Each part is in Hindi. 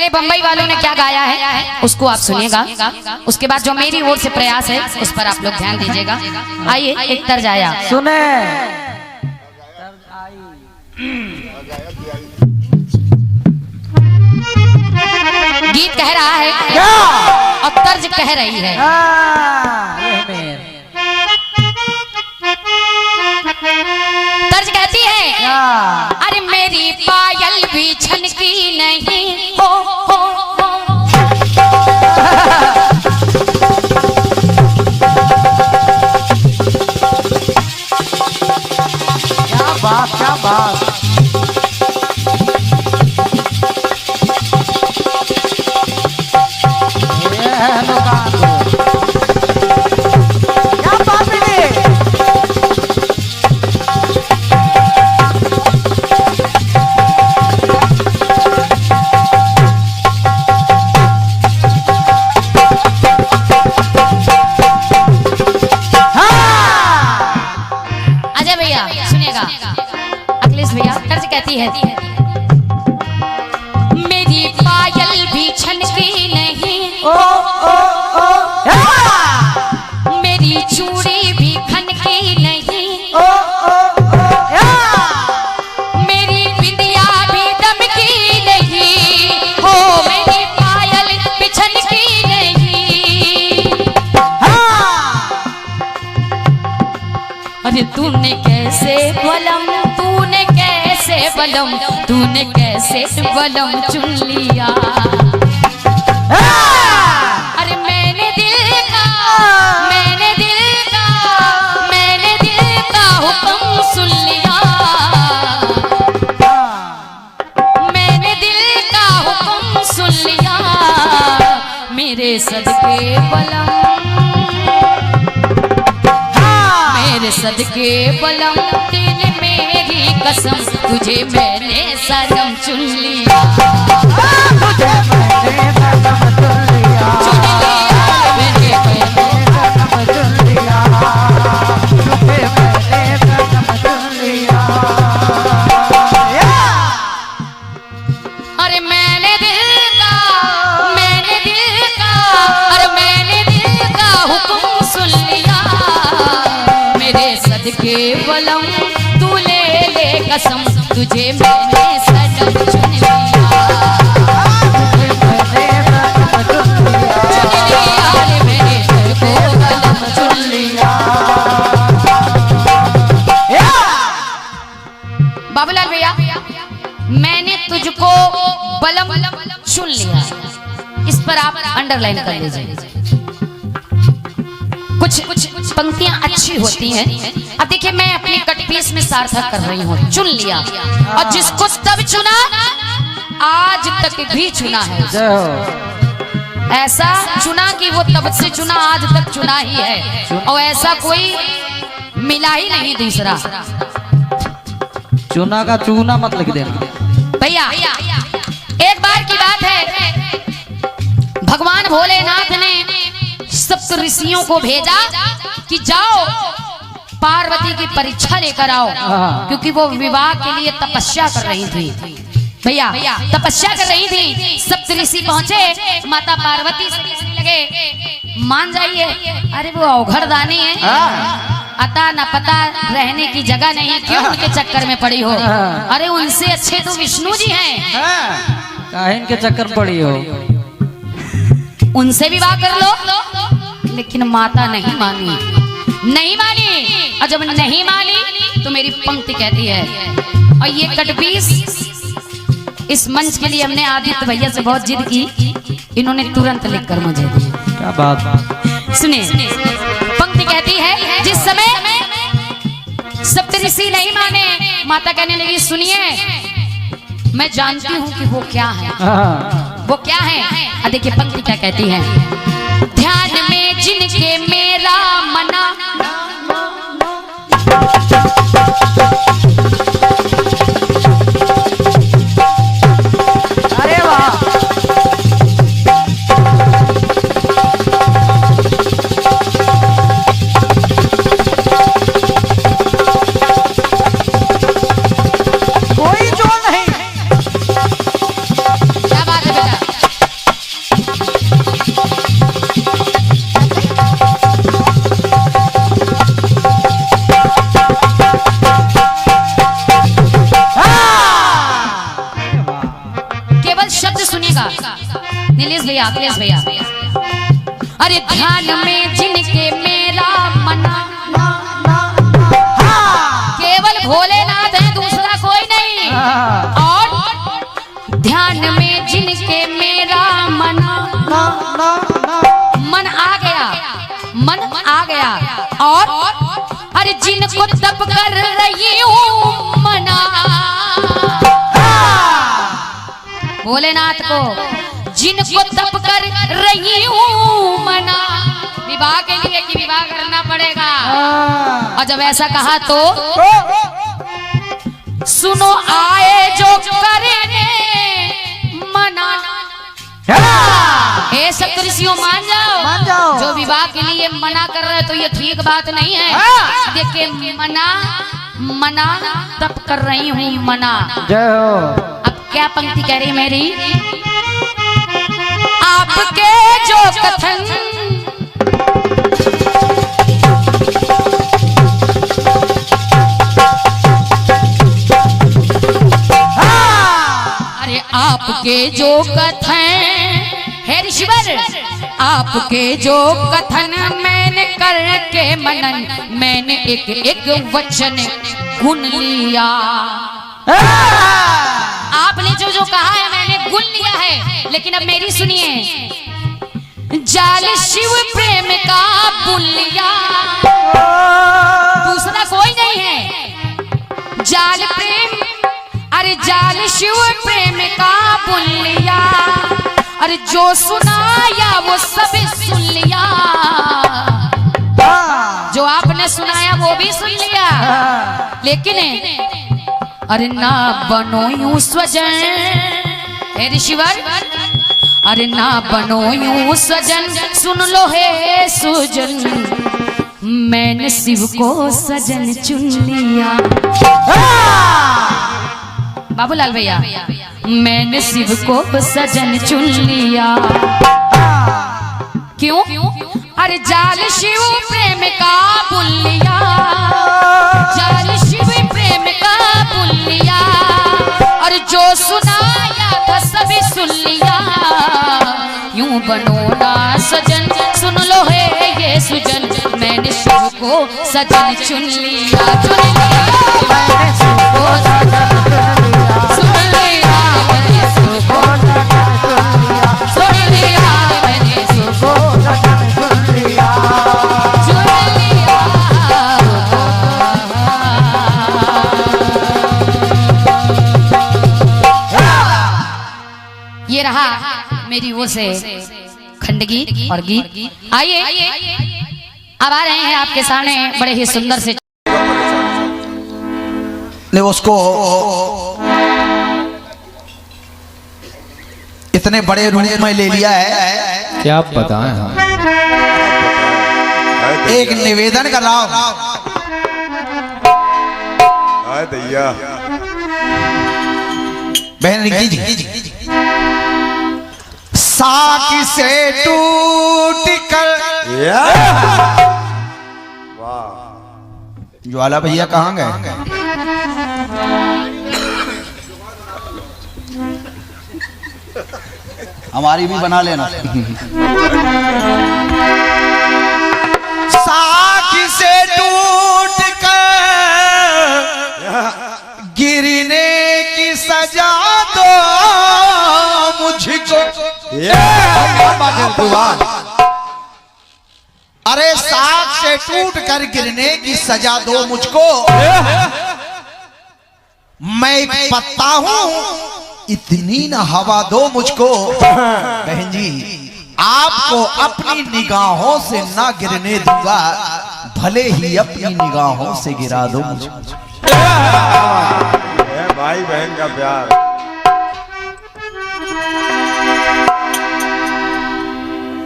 पहले बंबई वालों ने क्या गाया है उसको आप सुनिएगा, उसके बाद जो मेरी ओर से प्रयास है उस पर आप लोग ध्यान दीजिएगा। आइए एक तर्ज आया सुने। गीत कह रहा है और तर्ज कह रही है। तर्ज कहती है अरे मेरी पायल भी छनकी नहीं हो क्या बात क्या बात। कहती है मेरी पायल भी छनकी नहीं ओ ओ ओ मेरी चूड़ी भी खनकी नहीं ओ ओ मेरी बिंदिया भी दमकी नहीं हो मेरी पायल भी छनकी नहीं। अरे तूने कैसे बलम तूने कैसे बलम चुन लिया। अरे मैंने दिल का हुक्म सुन लिया। मैंने दिल का हुक्म सुन लिया। मेरे सदके बलम मेरे सदके बलम तेरे मेरी कसम तुझे मैंने सनम चुन लिया। तुझे मैंने सनम चुन लिया। मैंने सनम चुन लिया। तुझे मैंने सनम चुन लिया। अरे मैंने दिल का हुक्म सुन लिया। मेरे सदके बलम तू ले कसम तुझे मैंने सनम चुन लिया। मैंने तेरे कलम चुन लिया। बाबूलाल भैया मैंने तुझको बलम चुन लिया, इस पर आप अंडरलाइन कर लीजिए। कुछ पंक्तियां अच्छी होती हैं। अब देखिए मैं अपनी कटपीस में सार्थक कर रही हूँ, चुन लिया और जिसको तब चुना आज तक भी चुना है। ऐसा चुना कि वो तब से चुना आज तक चुना ही है और ऐसा कोई मिला ही नहीं दूसरा। चुना का चूना मत लिख देना भैया। एक बार की बात है भगवान भोलेनाथ ने सप्त ऋषियों को भेजा कि जाओ पार्वती की परीक्षा लेकर आओ, क्योंकि वो विवाह के लिए तपस्या कर रही थी। भैया तपस्या कर रही थी। सप्त ऋषि पहुंचे, माता पार्वती से कहने लगे मान जाइए, अरे वो अवघड़दानी है, अता न पता रहने की जगह नहीं, क्यों उनके चक्कर में पड़ी हो। अरे उनसे अच्छे तो विष्णु जी हैं, काहे इनके चक्कर पड़ी हो, उनसे विवाह कर लो। लेकिन माता नहीं मानी और जब नहीं मानी तो मेरी पंक्ति कहती है। और ये कटपीस इस मंच के लिए हमने आदित्य भैया से बहुत जिद की, इन्होंने तुरंत लिखकर मुझे दी। क्या बात। सुनिए पंक्ति कहती है जिस समय सप्तऋषि नहीं माने, माता कहने लगी सुनिए मैं जानती हूँ कि वो क्या है, वो क्या है। देखिए पंक्ति क्या कहती है। ध्यान में जिनके मेरा मना अरे वाह। कोई जोड़ नहीं। क्या बात है बेटा। नीलेश भैया, अखिलेश भैया। अरे ध्यान में जिनके मेरा मना, केवल भोलेनाथ है, दूसरा कोई नहीं। और ध्यान में जिनके मेरा मना, मन आ गया, मन आ गया। और अरे जिनको तप कर रही हूँ मना, भोलेनाथ को जिनको तप कर रही हूँ मना, विवाह के लिए कि विवाह करना पड़ेगा। और जब ऐसा कहा तो सुनो आए जो करने मना, हे सप्तऋषियों मान जाओ, जो विवाह के लिए मना कर रहे तो ये ठीक बात नहीं है। देखिए मना, मना तप कर रही हूँ मना। जय हो। अब क्या पंक्ति कह रही मेरी, आपके जो कथन अरे आपके जो कथन हे ऋषिवर, आपके जो कथन मैंने करके मनन, मैंने एक एक वचन गुण लिया। आपने जो जो कहा है मैंने गुण लिया है। लेकिन अब मेरी सुनिए, जाल शिव प्रेम का बुन लिया, दूसरा कोई नहीं है। जाल प्रेम, अरे जाल शिव प्रेम का बुन लिया, अरे जो सुनाया वो सब सुन लिया। जो आपने सुनाया वो भी सुन लिया। लेकिन अरे ना बनो यूं स्वजन, हे ऋषिवर, अरे ना बनो यूं सजन, सुन लो हे सुजन, मैंने शिव को सजन चुन लिया। बाबूलाल भैया, मैंने शिव को सजन चुन लिया। क्यों? अरे जाल शिव प्रेम का बुन लिया, जाल शिव प्रेम का बुन लिया, और जो सुनाया था सभी सुन लिया। यूं बनो ना सजन, सुन लो है ये सुजन, मैंने शिव को सजन चुन लिया, चुन लिया, मैंने शिव को सजन चुन लिया, मैंने शिव को सुन लिया, मैंने शिव को सुन लिया, चुन लिया। ये रहा मेरी वो से खंडगीत और गीत। आइए अब आ रहे हैं आपके सामने बड़े ही सुंदर से। ने उसको इतने बड़े रूप में ले लिया है, क्या आप बताएं। हम एक निवेदन कर रहा हूं दैया बहन रिंकी जी, साकी से टूट कर। वाह, ज्वाला भैया कहाँ गए? हमारी भी बना लेना। साकी से टूट कर गिरने की सजा दो मुझको। अरे साख से टूट कर गिरने की सजा दो मुझको, मैं एक पत्ता हूं इतनी न हवा दो मुझको। बहन जी, आपको अपनी निगाहों से ना गिरने दूंगा, भले ही अपनी निगाहों से गिरा दो मुझको। भाई बहन का प्यार।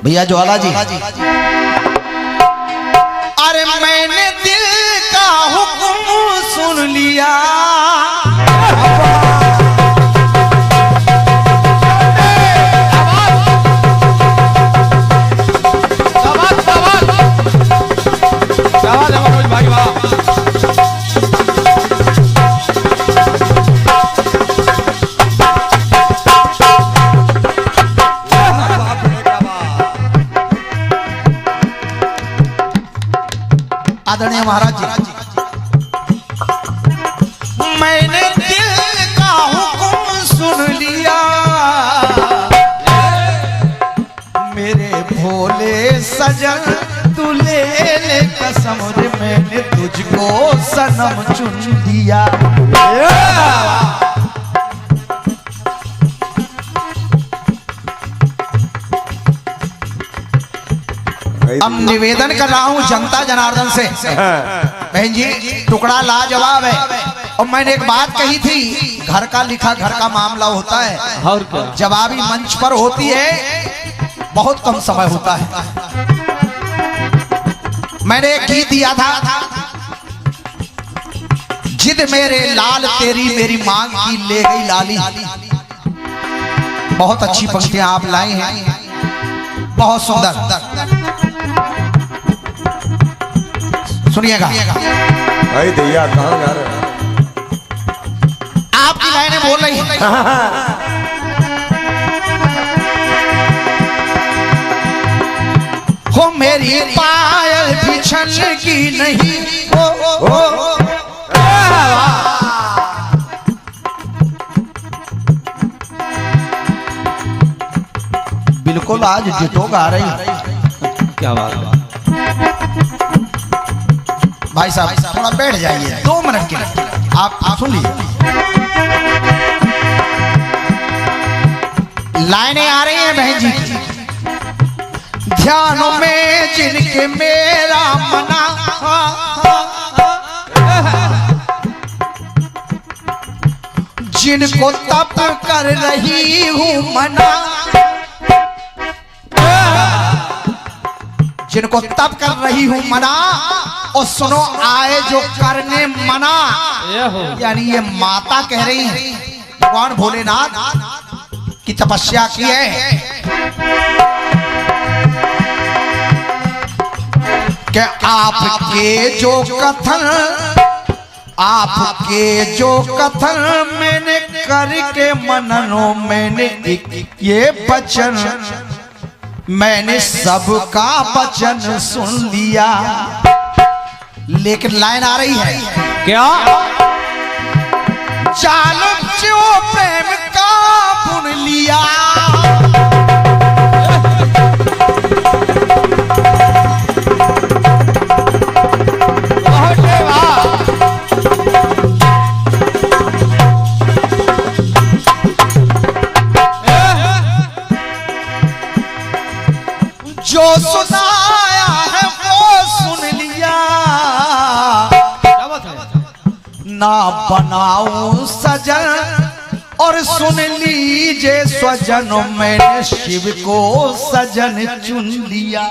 भैया ज्वाला जी, अरे मैंने दिल का हुक्म सुन लिया, हैं महाराज जी। मैंने दिल का हुक्म सुन लिया, मेरे भोले सजन तू ले ले कसम रे, मैंने तुझको सनम चुन लिया। अब निवेदन कर रहा हूं जनता जनार्दन से, बहन जी टुकड़ा लाजवाब है। और मैंने एक बात कही थी, घर का लिखा घर का मामला होता है, और क्या? जवाबी मंच पर होती है, बहुत कम समय होता है। मैंने एक गीत दिया था, जिद मेरे लाल तेरी मेरी मांग की ले गई लाली। बहुत अच्छी पंक्तियां आप लाई हैं, बहुत सुंदर। सुनिएगा भाई दैया कहाँ जा रहे हो? आपकी लाइनें बोल रही हैं। हो मेरी पायल भी छन की नहीं, हो बिल्कुल आज डिटो गा रही है। क्या बात है। भाई साहब थोड़ा बैठ जाइए 2 मिनट के लिए, आप सुन लीजिए। लाइनें आ रही हैं बहन जी की। ध्यान में जिनके मेरा मना, जिनको तप कर रही हूं मना, जिनको तप कर रही हूं मना, और सुनो आए जो करने मना। यानी ये माता कह रही है भगवान भोलेनाथ की तपस्या की है कि आपके जो कथन, आपके जो कथन मैंने करके मननो, मैंने ये वचन, मैंने सबका वचन सुन लिया। लेकिन लाइन आ रही है क्या? चालो जो प्रेम का बुन लिया, जो सुनाया है वो सुन लिया। ना बनाऊं सजन और सुन लीजिए स्वजन, मैंने शिव को सजन चुन लिया।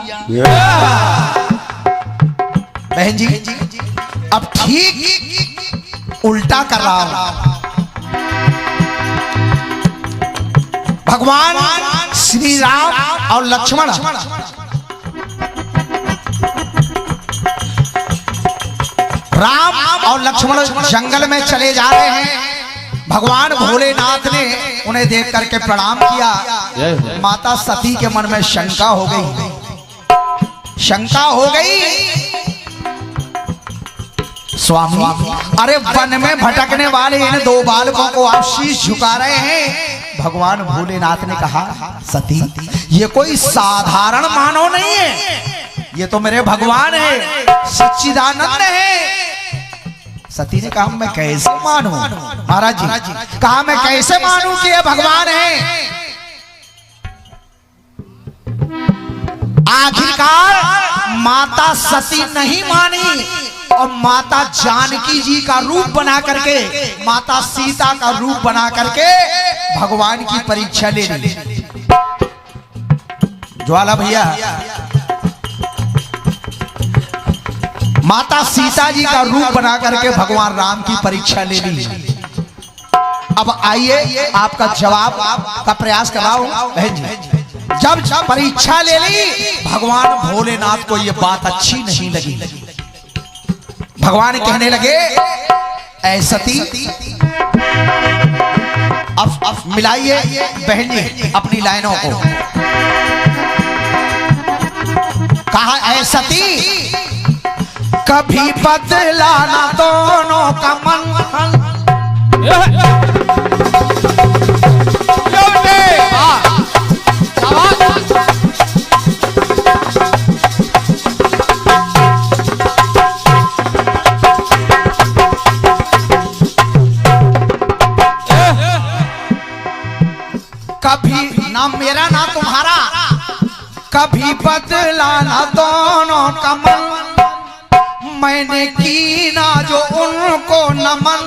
बहन जी अब ठीक उल्टा कर रहा हूं। भगवान श्री राम और लक्ष्मण और लक्ष्मण जंगल में चले जा रहे हैं। भगवान भोलेनाथ ने उन्हें देख करके प्रणाम किया। माता सती के मन में शंका हो गई, शंका हो गई, स्वामी अरे वन में भटकने वाले इन 2 बालकों को आप शीश झुका रहे हैं। भगवान भोलेनाथ ने कहा सती ये कोई साधारण मानव नहीं है, ये तो मेरे भगवान है, सच्चिदानंद है। सती ने कहा मैं कैसे मानूं महाराज जी, कहा मैं कैसे मानूं कि ये भगवान है। आखिरकार माता सती नहीं मानी और माता जानकी जी का रूप बना करके, माता सीता का रूप बना करके भगवान की परीक्षा ले ली। ज्वाला भैया माता सीता जी का रूप बना करके भगवान राम की परीक्षा ले ली। अब आइए आपका जवाब का प्रयास कर रहा हूं बहन जी। जब परीक्षा ले ली भगवान भोलेनाथ को यह बात अच्छी नहीं लगी। भगवान कहने लगे ऐ सती अब मिलाइए बहन जी अपनी लाइनों को। कहा ऐ सती कभी बदला ना दोनों का मन। कभी ना मेरा ना तुम्हारा, कभी बदला ना दोनों का मन। मैंने की ना जो उनको नमन,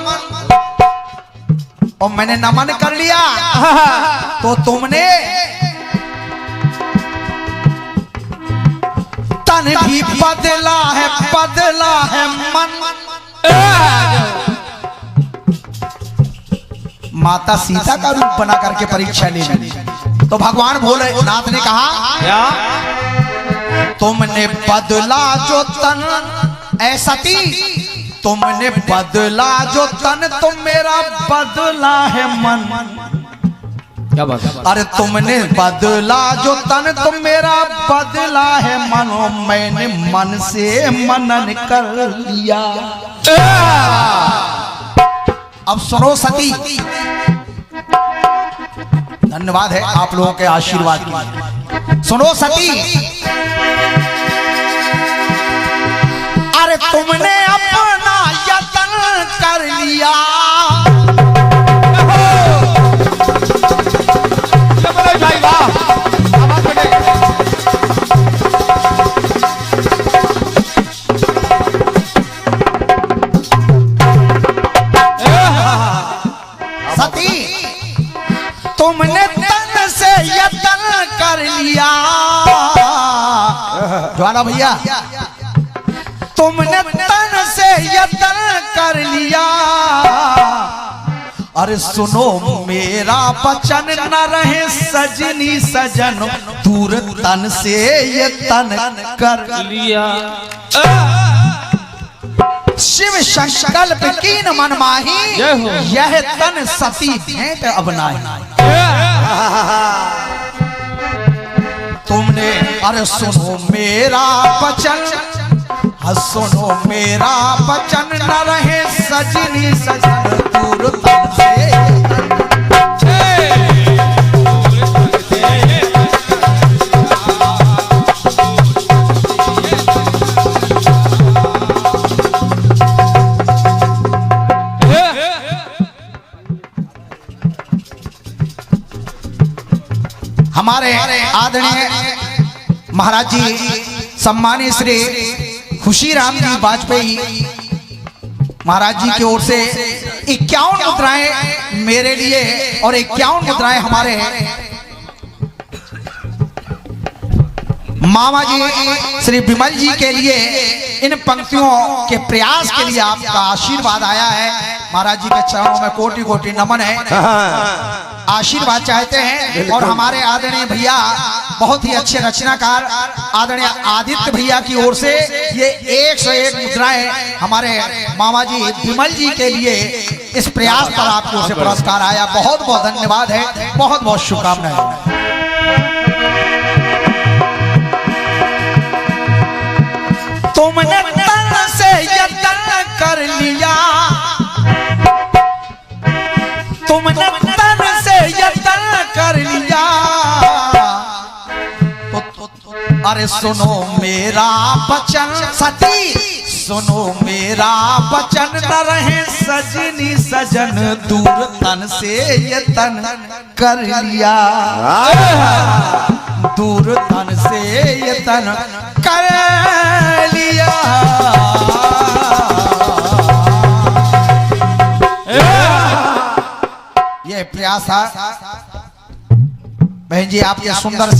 और मैंने नमन कर लिया तो तुमने तन भी बदला है मन। माता सीता का रूप बना करके परीक्षा ले ली तो भगवान भोलेनाथ ने कहा तुमने बदला जो तन ऐ सती, तुमने बदला जो तन तुम मेरा बदला है मन। क्या बात है? अरे तुमने बदला जो तन तुम मेरा बदला है मन। मैंने मन से मनन कर लिया। अब सुनो सती, धन्यवाद है आप लोगों के आशीर्वाद के। सुनो सती, अरे तुमने अपना यत्न कर लिया। सती, तुमने तन से यत्न कर लिया। ज्वाला भैया, तुमने तन से यत्न कर लिया। अरे सुनो मेरा वचन न रहे सजनी सजन, दूर तन से ये तन कर लिया। शिव संकल्प कीन मन माही, यह तन सती भेंट अब नाही। तुमने अरे सुनो मेरा वचन, सुनो मेरा वचन न रहे सजनी सजन, दूर तन से हमारे आदरणीय महाराज जी सम्मानित श्री खुशीराम जी वाजपेयी महाराज जी की ओर से 51 मुद्राएं मेरे लिए और 51 मुद्राएं हमारे मामा जी श्री विमल जी के लिए इन पंक्तियों के प्रयास के लिए आपका आशीर्वाद आया है। महाराज जी के चरणों में कोटि कोटि नमन है, आशीर्वाद चाहते हैं। और हमारे आदरणीय भैया बहुत ही अच्छे रचनाकार आदरणीय आदित्य भैया की ओर से ये 101 मुद्राएं हमारे मामा जी विमल जी के लिए इस प्रयास पर आपकी ओर से पुरस्कार आया। बहुत बहुत धन्यवाद है, बहुत बहुत शुभकामनाएं। तुमने तन से यत्न कर लिया, तुमने तन से यत्न कर लिया। अरे सुनो मेरा वचन सती, सुनो मेरा वचन न रहे सजनी सजन, दूर तन से ये तन कर लिया। दूर तन से ये तन कर लिया। ये प्रयास है बहन जी, आप ये सुंदर